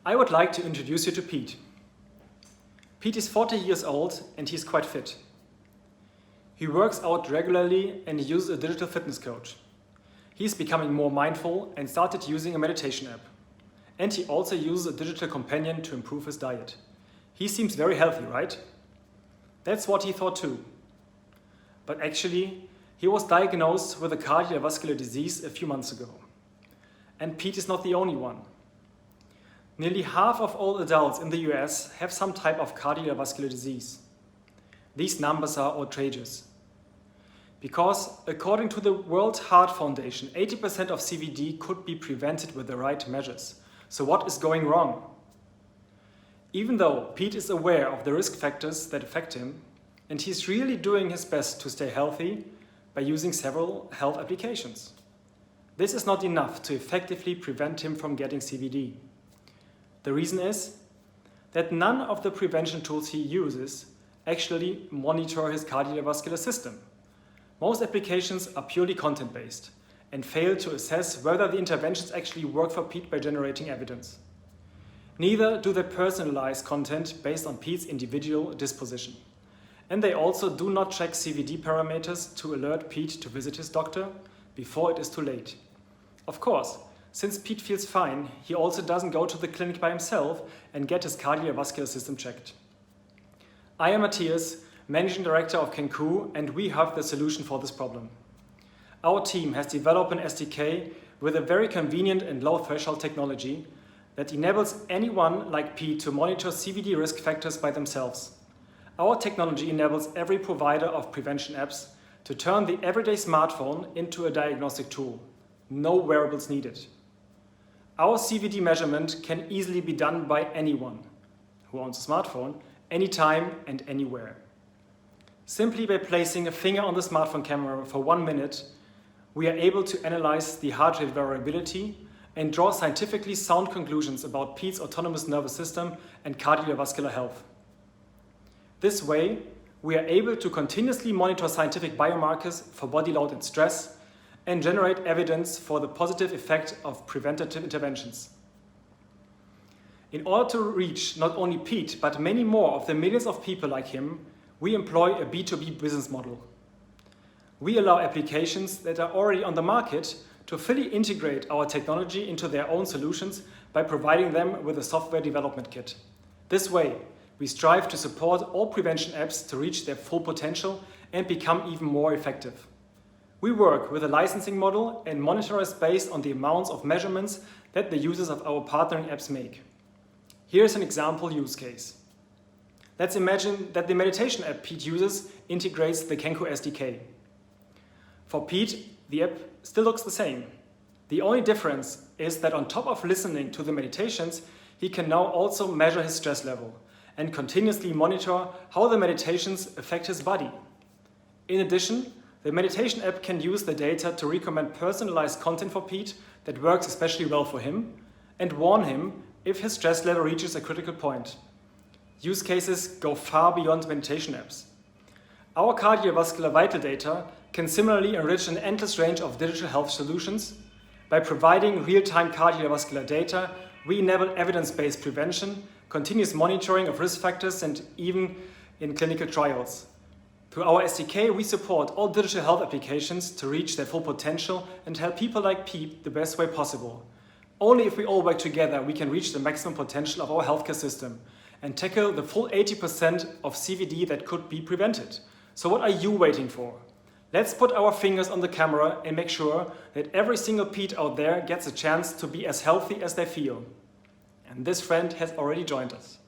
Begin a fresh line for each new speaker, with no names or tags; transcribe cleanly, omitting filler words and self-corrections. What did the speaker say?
I would like to introduce you to Pete. Pete is 40 years old and he's quite fit. He works out regularly and he uses a digital fitness coach. He's becoming more mindful and started using a meditation app. And he also uses a digital companion to improve his diet. He seems very healthy, right? That's what he thought too. But actually, he was diagnosed with a cardiovascular disease a few months ago. And Pete is not the only one. Nearly half of all adults in the US have some type of cardiovascular disease. These numbers are outrageous. Because according to the World Heart Foundation, 80% of CVD could be prevented with the right measures. So what is going wrong? Even though Pete is aware of the risk factors that affect him, and he's really doing his best to stay healthy by using several health applications. This is not enough to effectively prevent him from getting CVD. The reason is that none of the prevention tools he uses actually monitor his cardiovascular system. Most applications are purely content-based and fail to assess whether the interventions actually work for Pete by generating evidence. Neither do they personalize content based on Pete's individual disposition. And they also do not check CVD parameters to alert Pete to visit his doctor before it is too late. Of course, since Pete feels fine, he also doesn't go to the clinic by himself and get his cardiovascular system checked. I am Matthias, Managing Director of Kenkou, and we have the solution for this problem. Our team has developed an SDK with a very convenient and low threshold technology that enables anyone like Pete to monitor CVD risk factors by themselves. Our technology enables every provider of prevention apps to turn the everyday smartphone into a diagnostic tool. No wearables needed. Our CVD measurement can easily be done by anyone who owns a smartphone, anytime and anywhere. Simply by placing a finger on the smartphone camera for 1 minute, we are able to analyze the heart rate variability and draw scientifically sound conclusions about Pete's autonomous nervous system and cardiovascular health. This way, we are able to continuously monitor scientific biomarkers for body load and stress and generate evidence for the positive effect of preventative interventions. In order to reach not only Pete, but many more of the millions of people like him, we employ a B2B business model. We allow applications that are already on the market to fully integrate our technology into their own solutions by providing them with a software development kit. This way, we strive to support all prevention apps to reach their full potential and become even more effective. We work with a licensing model and monitor is based on the amounts of measurements that the users of our partnering apps make. Here's an example use case. Let's imagine that the meditation app Pete uses integrates the Kenkou SDK. For Pete, the app still looks the same. The only difference is that on top of listening to the meditations, he can now also measure his stress level and continuously monitor how the meditations affect his body. In addition, the meditation app can use the data to recommend personalized content for Pete that works especially well for him and warn him if his stress level reaches a critical point. Use cases go far beyond meditation apps. Our cardiovascular vital data can similarly enrich an endless range of digital health solutions. By providing real-time cardiovascular data, we enable evidence-based prevention, continuous monitoring of risk factors, and even in clinical trials. Through our SDK, we support all digital health applications to reach their full potential and help people like Pete the best way possible. Only if we all work together, we can reach the maximum potential of our healthcare system and tackle the full 80% of CVD that could be prevented. So what are you waiting for? Let's put our fingers on the camera and make sure that every single Pete out there gets a chance to be as healthy as they feel. And this friend has already joined us.